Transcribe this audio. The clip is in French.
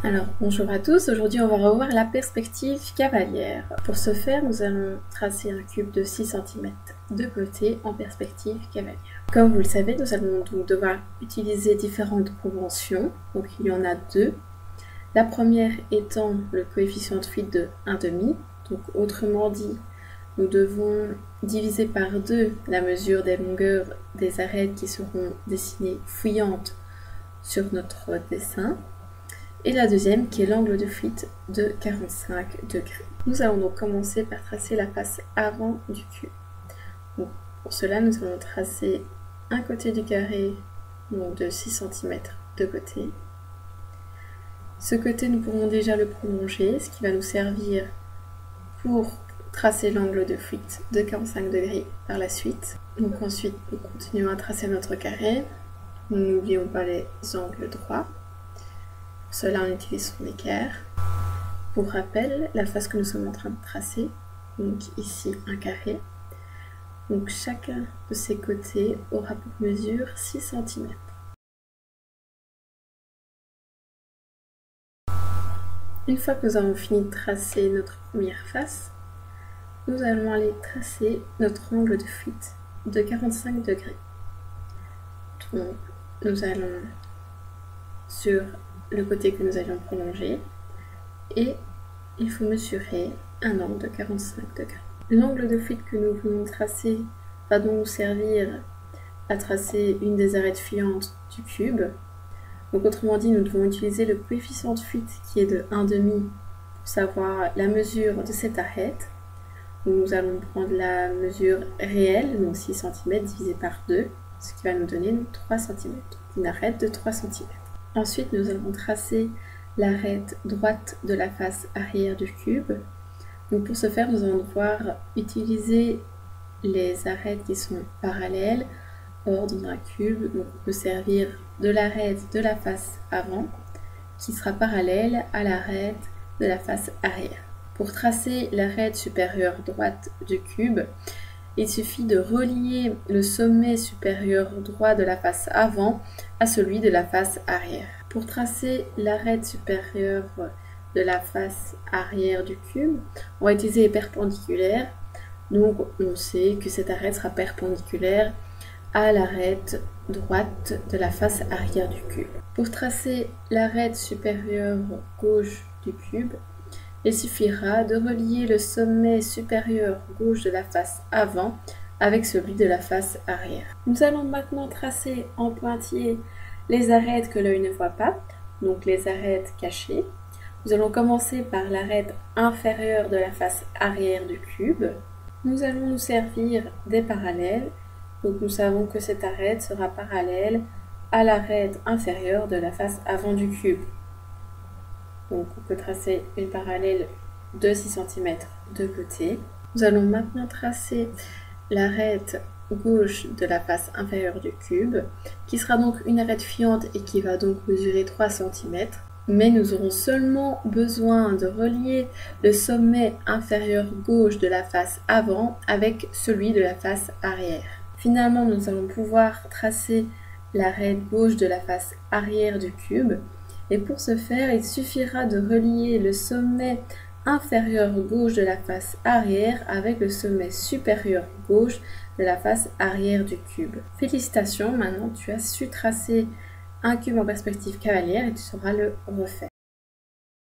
Alors bonjour à tous, aujourd'hui on va revoir la perspective cavalière. Pour ce faire, nous allons tracer un cube de 6 cm de côté en perspective cavalière. Comme vous le savez, nous allons donc devoir utiliser différentes conventions, donc il y en a deux. La première étant le coefficient de fuite de 1,5, donc autrement dit, nous devons diviser par 2 la mesure des longueurs des arêtes qui seront dessinées fouillantes sur notre dessin. Et la deuxième qui est l'angle de fuite de 45 degrés. Nous allons donc commencer par tracer la face avant du cube. Donc, pour cela, nous allons tracer un côté du carré donc de 6 cm de côté. Ce côté, nous pourrons déjà le prolonger, ce qui va nous servir pour tracer l'angle de fuite de 45 degrés par la suite. Donc ensuite, nous continuons à tracer notre carré. Nous n'oublions pas les angles droits. Pour cela, on utilise son équerre. Pour rappel, la face que nous sommes en train de tracer, donc ici un carré, donc chacun de ces côtés aura pour mesure 6 cm. Une fois que nous avons fini de tracer notre première face, nous allons aller tracer notre angle de fuite de 45 degrés. Donc, nous allons sur le côté que nous allions prolonger et il faut mesurer un angle de 45 degrés. L'angle de fuite que nous voulons tracer va donc nous servir à tracer une des arêtes fuyantes du cube. Donc autrement dit, nous devons utiliser le coefficient de fuite qui est de 1,5 pour savoir la mesure de cette arête. Donc nous allons prendre la mesure réelle, donc 6 cm divisé par 2, ce qui va nous donner 3 cm, une arête de 3 cm. Ensuite, nous allons tracer l'arête droite de la face arrière du cube. Donc pour ce faire, nous allons devoir utiliser les arêtes qui sont parallèles. Or, dans un cube, donc on peut servir de l'arête de la face avant, qui sera parallèle à l'arête de la face arrière. Pour tracer l'arête supérieure droite du cube, il suffit de relier le sommet supérieur droit de la face avant à celui de la face arrière. Pour tracer l'arête supérieure de la face arrière du cube, on va utiliser les perpendiculaires. Donc on sait que cette arête sera perpendiculaire à l'arête droite de la face arrière du cube. Pour tracer l'arête supérieure gauche du cube, il suffira de relier le sommet supérieur gauche de la face avant avec celui de la face arrière. Nous allons maintenant tracer en pointillé les arêtes que l'œil ne voit pas, donc les arêtes cachées. Nous allons commencer par l'arête inférieure de la face arrière du cube. Nous allons nous servir des parallèles, donc nous savons que cette arête sera parallèle à l'arête inférieure de la face avant du cube. Donc on peut tracer une parallèle de 6 cm de côté. Nous allons maintenant tracer l'arête gauche de la face inférieure du cube, qui sera donc une arête fuyante et qui va donc mesurer 3 cm. Mais nous aurons seulement besoin de relier le sommet inférieur gauche de la face avant avec celui de la face arrière. Finalement, nous allons pouvoir tracer l'arête gauche de la face arrière du cube. Et pour ce faire, il suffira de relier le sommet inférieur gauche de la face arrière avec le sommet supérieur gauche de la face arrière du cube. Félicitations, maintenant tu as su tracer un cube en perspective cavalière et tu sauras le refaire.